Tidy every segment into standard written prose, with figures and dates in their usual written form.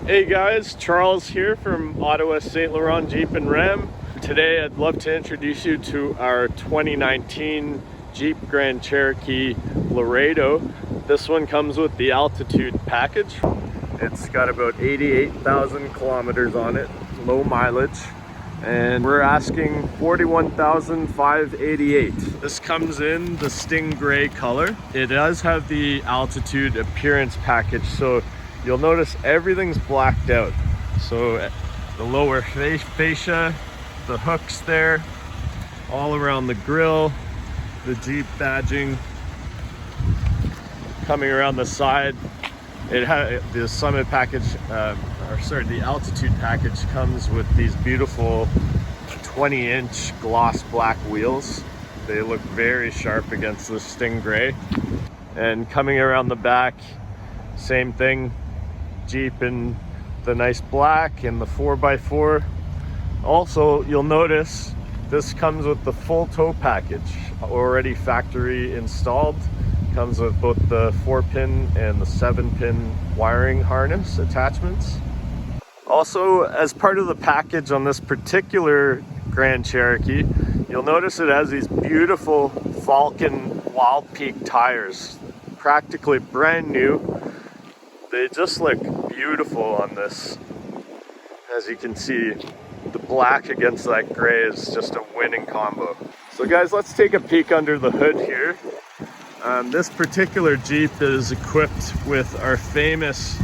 Hey guys, Charles here from Ottawa, St-Laurent Jeep and Ram. Today I'd love to introduce you to our 2019 Jeep Grand Cherokee Laredo. This one comes with the altitude package. It's got about 88,000 kilometers on it, low mileage, and we're asking $41,588. This comes in the Sting Gray color. It does have the altitude appearance package, so you'll notice everything's blacked out. So the lower fascia, the hooks there, all around the grille, the Jeep badging coming around the side. It had the Summit package, the altitude package comes with these beautiful 20-inch gloss black wheels. They look very sharp against the Sting Gray. And coming around the back, same thing. Jeep in the nice black and the 4x4. Also, you'll notice this comes with the full tow package, already factory installed. Comes with both the 4-pin and the 7-pin wiring harness attachments. Also, as part of the package on this particular Grand Cherokee, you'll notice it has these beautiful Falcon Wild Peak tires, practically brand new. They just look beautiful on this. As you can see, the black against that gray is just a winning combo. So guys, let's take a peek under the hood here. This particular Jeep is equipped with our famous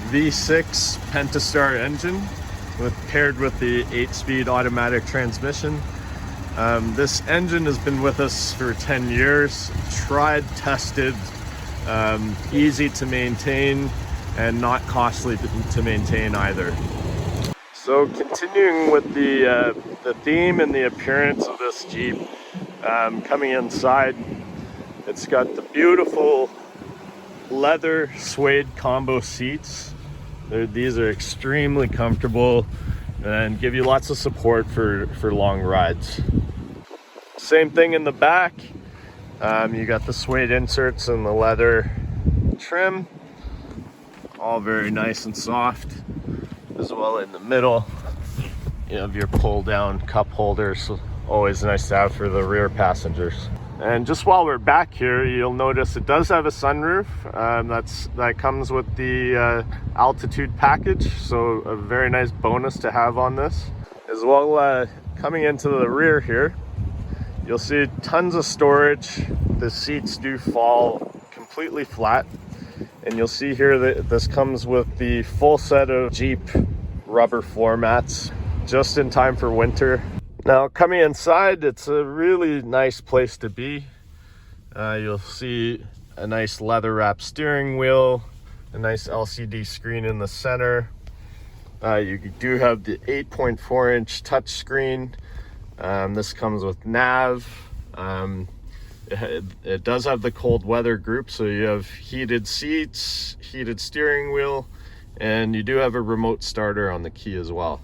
V6 Pentastar engine, paired with the 8-speed automatic transmission. This engine has been with us for 10 years, tried, tested, easy to maintain, and not costly to maintain either. So continuing with the theme and the appearance of this Jeep, coming inside, it's got the beautiful leather suede combo seats. These are extremely comfortable and give you lots of support for long rides. Same thing in the back. You got the suede inserts and the leather trim. All very nice and soft. As well in the middle, you have your pull down cup holders, always nice to have for the rear passengers. And just while we're back here, you'll notice it does have a sunroof. That comes with the altitude package, so a very nice bonus to have on this. As well, coming into the rear here, you'll see tons of storage. The seats do fall completely flat. And you'll see here that this comes with the full set of Jeep rubber floor mats, just in time for winter. Now coming inside, it's a really nice place to be. You'll see a nice leather wrapped steering wheel, a nice LCD screen in the center. You do have the 8.4-inch touchscreen. This comes with nav. It does have the cold weather group, so you have heated seats, heated steering wheel, and you do have a remote starter on the key as well.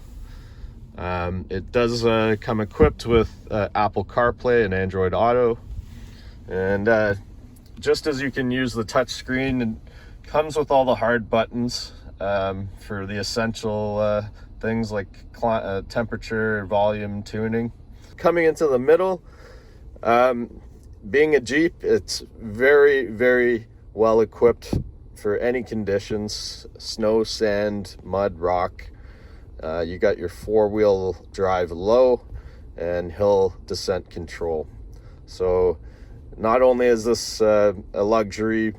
It does come equipped with Apple CarPlay and Android Auto. And just as you can use the touch screen, it comes with all the hard buttons for the essential things like temperature, volume, tuning. Coming into the middle, being a Jeep, it's very, very well equipped for any conditions: snow, sand, mud, rock. You got your 4-wheel drive low and hill descent control. So not only is this a luxury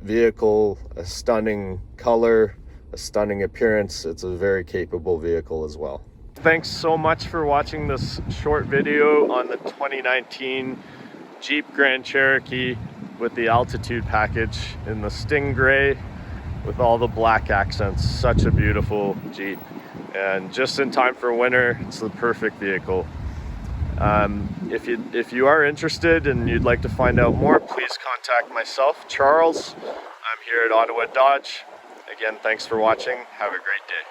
vehicle, a stunning color, a stunning appearance, it's a very capable vehicle as well. Thanks so much for watching this short video on the 2019 Jeep Grand Cherokee with the altitude package in the Sting Gray with all the black accents. Such a beautiful Jeep, and just in time for winter, it's the perfect vehicle. If you are interested and you'd like to find out more, please contact myself, Charles. I'm here at Ottawa Dodge. Again, thanks for watching. Have a great day.